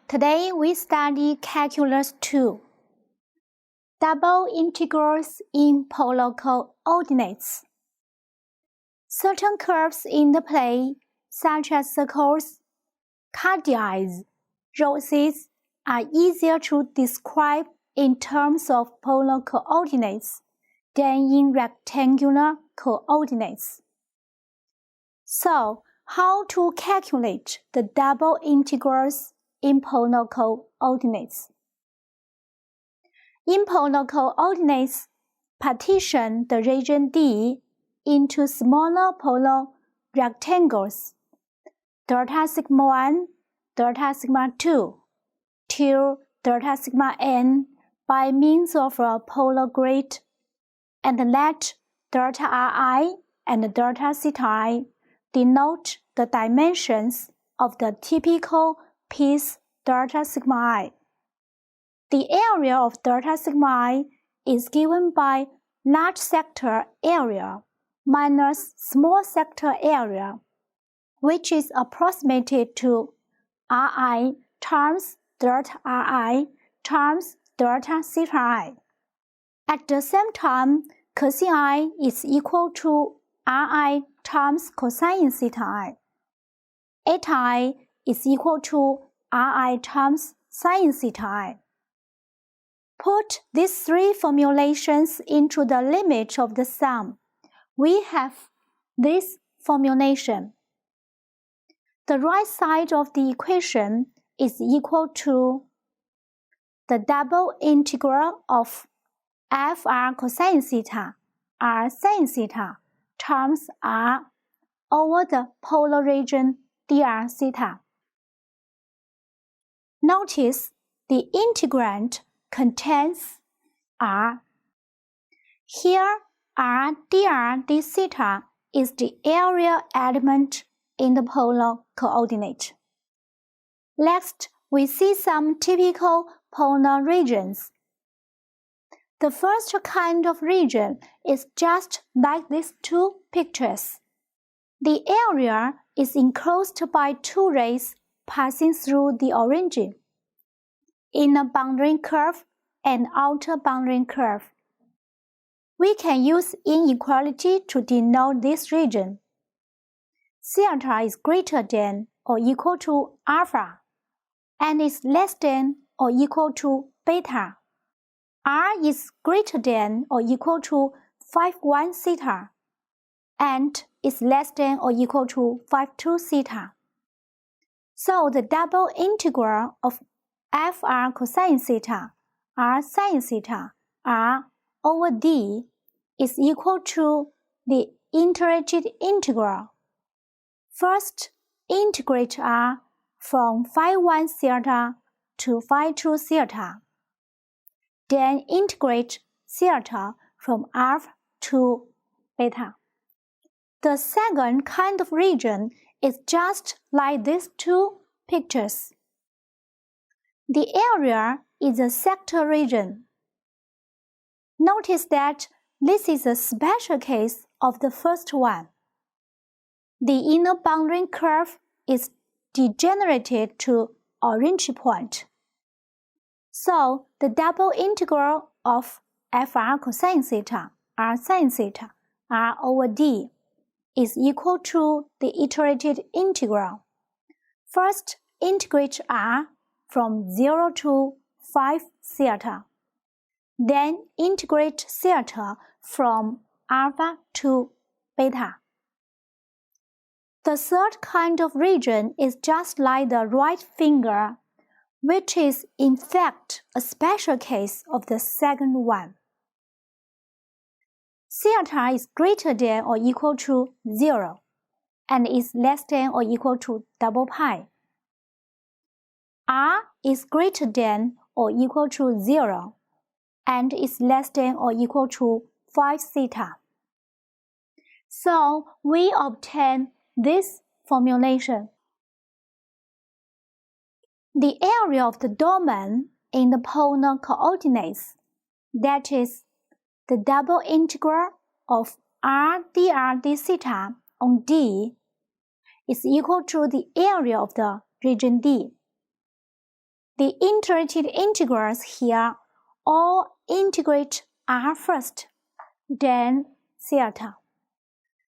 Today we study Calculus 2. Double integrals in polar coordinates. Certain curves in the plane, such as circles, cardiacs, roses, are easier to describe in terms of polar coordinates than in rectangular coordinates. So, how to calculate the double integrals in polar coordinates? In polar coordinates, partition the region D into smaller polar rectangles, delta sigma 1, delta sigma 2, till delta sigma n by means of a polar grid, and let delta Ri and delta theta I denote the dimensions of the typical piece delta sigma I. The area of delta sigma I is given by large sector area minus small sector area, which is approximated to Ri times delta Ri times delta theta I. At the same time, cosine I is equal to Ri times cosine theta I. Eta I is equal to Ri times sine theta I. Put these three formulations into the limit of the sum. We have this formulation. The right side of the equation is equal to the double integral of fr cosine theta r sin theta times r over the polar region dr theta. Notice the integrand contains r. Here, r dr d theta is the area element in the polar coordinate. Next, we see some typical polar regions. The first kind of region is just like these two pictures. The area is enclosed by two rays passing through the origin, inner boundary curve and outer boundary curve. We can use inequality to denote this region. Theta is greater than or equal to alpha and is less than or equal to beta. R is greater than or equal to 5,1 theta and is less than or equal to 5,2 theta. So the double integral of fr cosine theta r sin theta r over d is equal to the iterated integral. First, integrate r from phi1 theta to phi2 theta. Then integrate theta from alpha to beta. The second kind of region is just like these two pictures. The area is a sector region. Notice that this is a special case of the first one. The inner boundary curve is degenerated to orange point. So, the double integral of fr cosine theta r sin theta r over d is equal to the iterated integral. First, integrate r from 0 to 5 theta. Then integrate theta from alpha to beta. The third kind of region is just like the right finger, which is in fact a special case of the second one. Theta is greater than or equal to 0 and is less than or equal to double pi. R is greater than or equal to 0 and is less than or equal to 5 theta. So we obtain this formulation. The area of the domain in the polar coordinates, that is, the double integral of r dr d theta on d, is equal to the area of the region D. The iterated integrals here all integrate r first, then theta.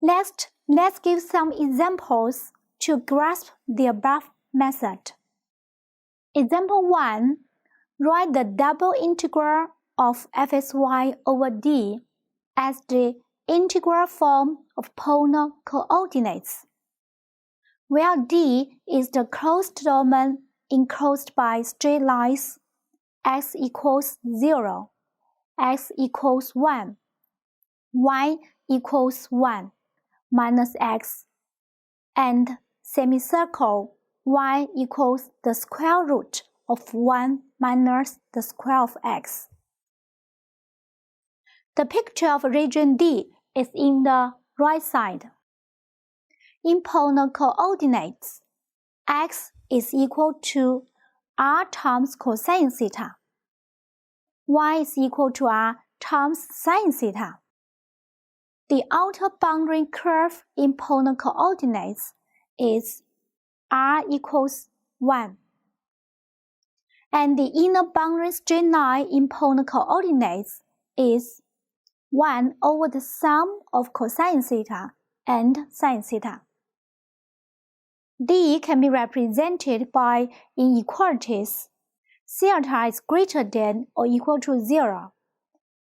Let's give some examples to grasp the above method. Example 1. Write the double integral of fxy over d as the integral form of polar coordinates, where d is the closed domain enclosed by straight lines x equals 0, x equals 1, y equals 1, minus x, and semicircle y equals the square root of 1 minus the square of x. The picture of region D is in the right side. In polar coordinates, x is equal to r times cosine theta. Y is equal to r times sine theta. The outer boundary curve in polar coordinates is r equals 1. And the inner boundary straight line in polar coordinates is 1 over the sum of cosine theta and sine theta. D can be represented by inequalities. Theta is greater than or equal to 0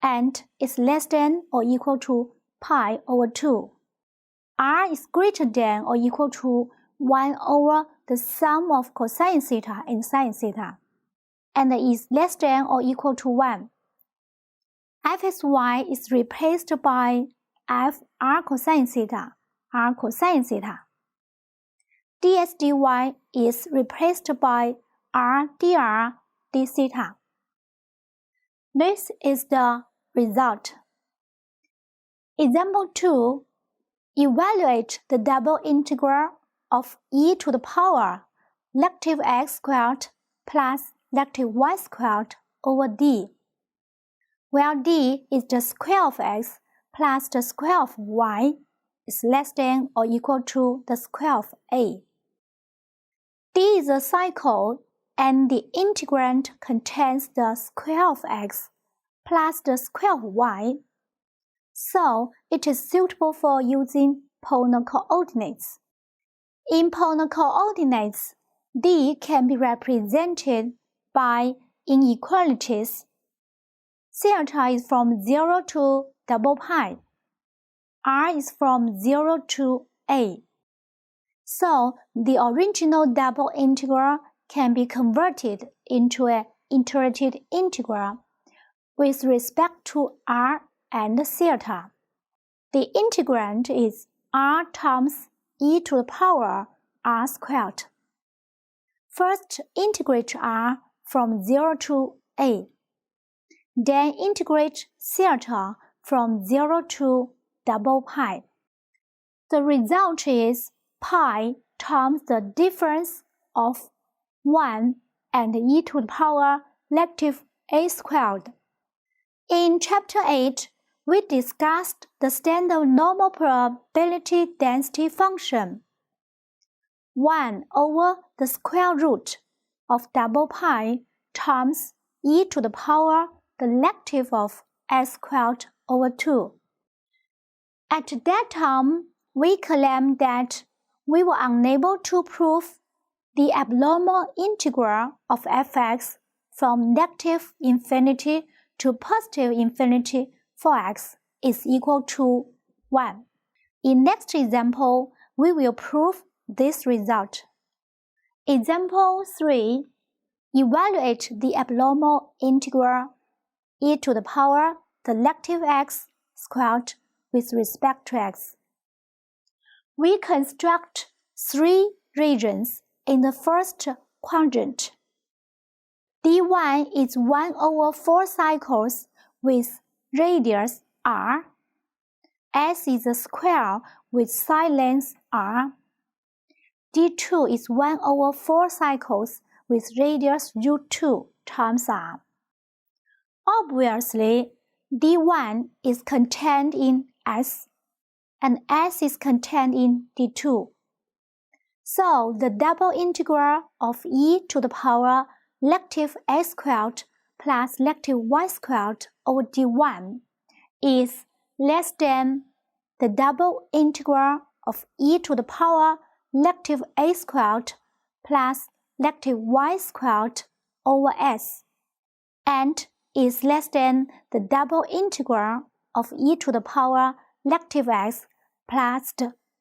and is less than or equal to pi over 2. R is greater than or equal to 1 over the sum of cosine theta and sine theta, and is less than or equal to 1. Fxy is replaced by f r cosine theta, r cosine theta. ds dy is replaced by r dr d theta. This is the result. Example 2. Evaluate the double integral of e to the power negative x squared plus negative y squared over d, where d is the square of x plus the square of y is less than or equal to the square of a. D is a cycle and the integrand contains the square of x plus the square of y, so it is suitable for using polar coordinates. In polar coordinates, D can be represented by inequalities. Theta is from 0 to double pi. R is from 0 to a. So the original double integral can be converted into an iterated integral with respect to r and theta. The integrand is r times e to the power r squared. First integrate r from 0 to a. Then integrate theta from 0 to double pi. The result is pi times the difference of 1 and e to the power negative a squared. In Chapter 8, we discussed the standard normal probability density function. 1 over the square root of double pi times e to the power the negative of a squared over 2. At that time, we claimed that we were unable to prove the abnormal integral of fx from negative infinity to positive infinity for x is equal to 1. In next example, we will prove this result. Example 3. Evaluate the abnormal integral e to the power the negative x squared with respect to x. We construct 3 regions in the first quadrant. D1 is 1 over 4 cycles with radius r. S is a square with side length r. D2 is 1 over 4 cycles with radius u2 times r. Obviously, D1 is contained in S, and S is contained in D2. So the double integral of e to the power negative a squared plus negative y squared over d1 is less than the double integral of e to the power negative a squared plus negative y squared over s, and is less than the double integral of e to the power negative x plus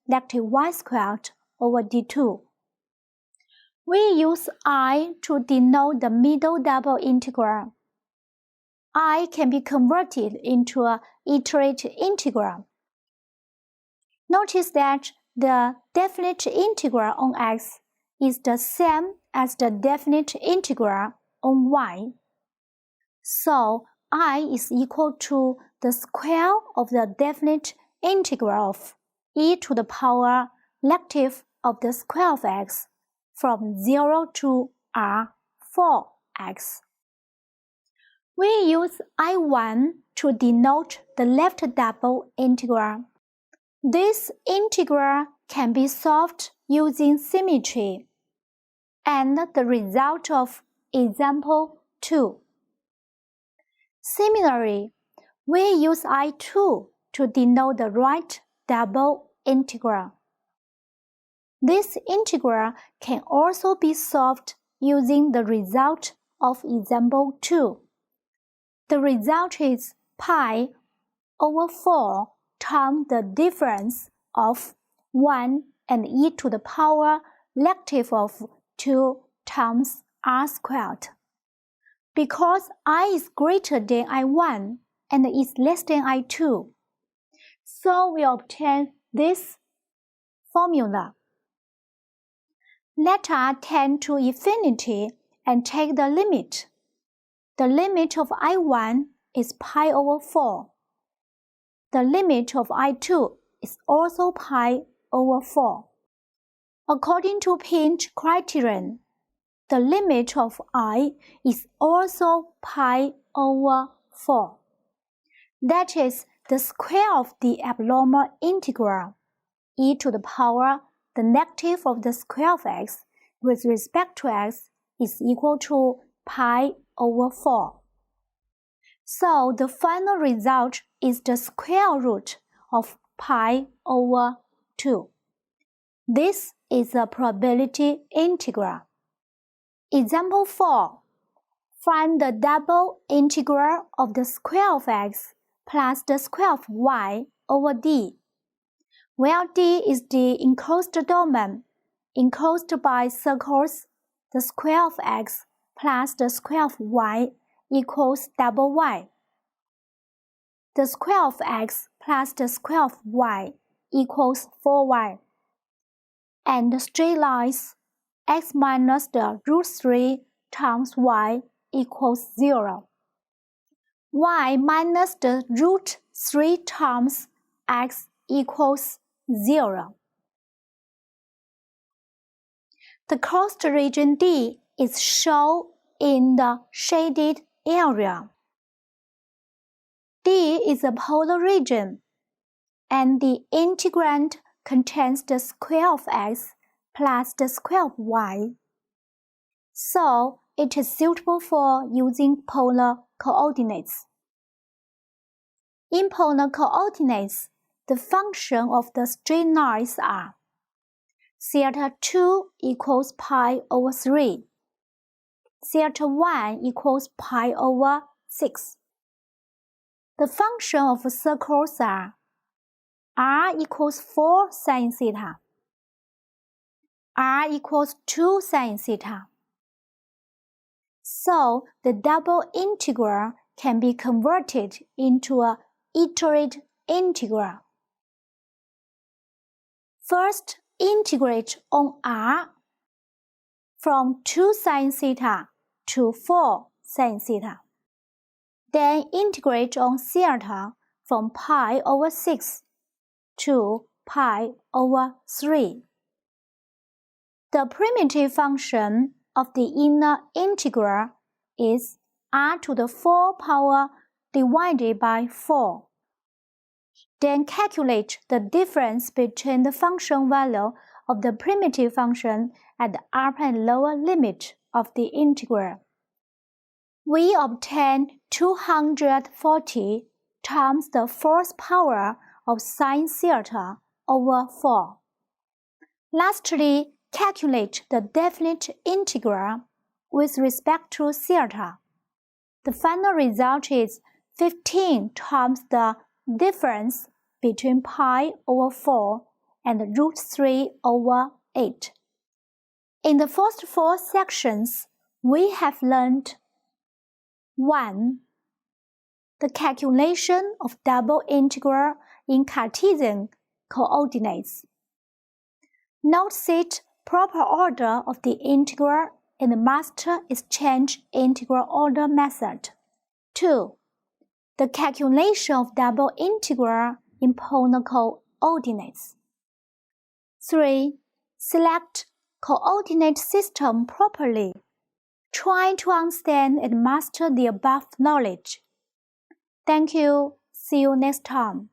negative y squared over d2. We use I to denote the middle double integral. I can be converted into an iterated integral. Notice that the definite integral on x is the same as the definite integral on y. So I is equal to the square of the definite integral of e to the power negative of the square of x from 0 to r4x. We use I1 to denote the left double integral. This integral can be solved using symmetry, and the result of example 2. Similarly, we use I2 to denote the right double integral. This integral can also be solved using the result of example 2. The result is pi over 4 times the difference of 1 and e to the power negative of 2 times r squared. Because I is greater than I1 and is less than I2, so we obtain this formula. Let r tend to infinity and take the limit. The limit of I1 is pi over 4. The limit of I2 is also pi over 4. According to pinch criterion, the limit of I is also pi over 4. That is the square of the abnormal integral, e to the power the negative of the square of x with respect to x is equal to pi over 4. So the final result is the square root of pi over 2. This is a probability integral. Example 4. Find the double integral of the square of x plus the square of y over d, where d is the enclosed domain enclosed by circles. The square of x plus the square of y equals double y. The square of x plus the square of y equals 4y. And the straight lines x minus the root 3 times y equals 0. Y minus the root 3 times x equals 0. The closed region D is shown in the shaded area. D is a polar region, and the integrand contains the square of x plus the square of y. So it is suitable for using polar coordinates. In polar coordinates, the function of the straight lines are theta 2 equals pi over 3, theta 1 equals pi over 6. The function of circles are r equals 4 sin theta, r equals 2 sin theta. So the double integral can be converted into an iterated integral. First, integrate on r from 2 sin theta to 4 sin theta. Then integrate on theta from pi over 6 to pi over 3. The primitive function of the inner integral is r to the 4 power divided by 4. Then calculate the difference between the function value of the primitive function at the upper and lower limit of the integral. we obtain 240 times the fourth power of sine theta over 4. Lastly, calculate the definite integral with respect to theta. The final result is 15 times the difference between pi over 4 and root 3 over 8. In the first 4 sections, we have learned 1. The calculation of double integral in Cartesian coordinates. Note that proper order of the integral in the master exchange integral order method. 2. The calculation of double integral in polar coordinates. 3. Select coordinate system properly. Try to understand and master the above knowledge. Thank you. See you next time.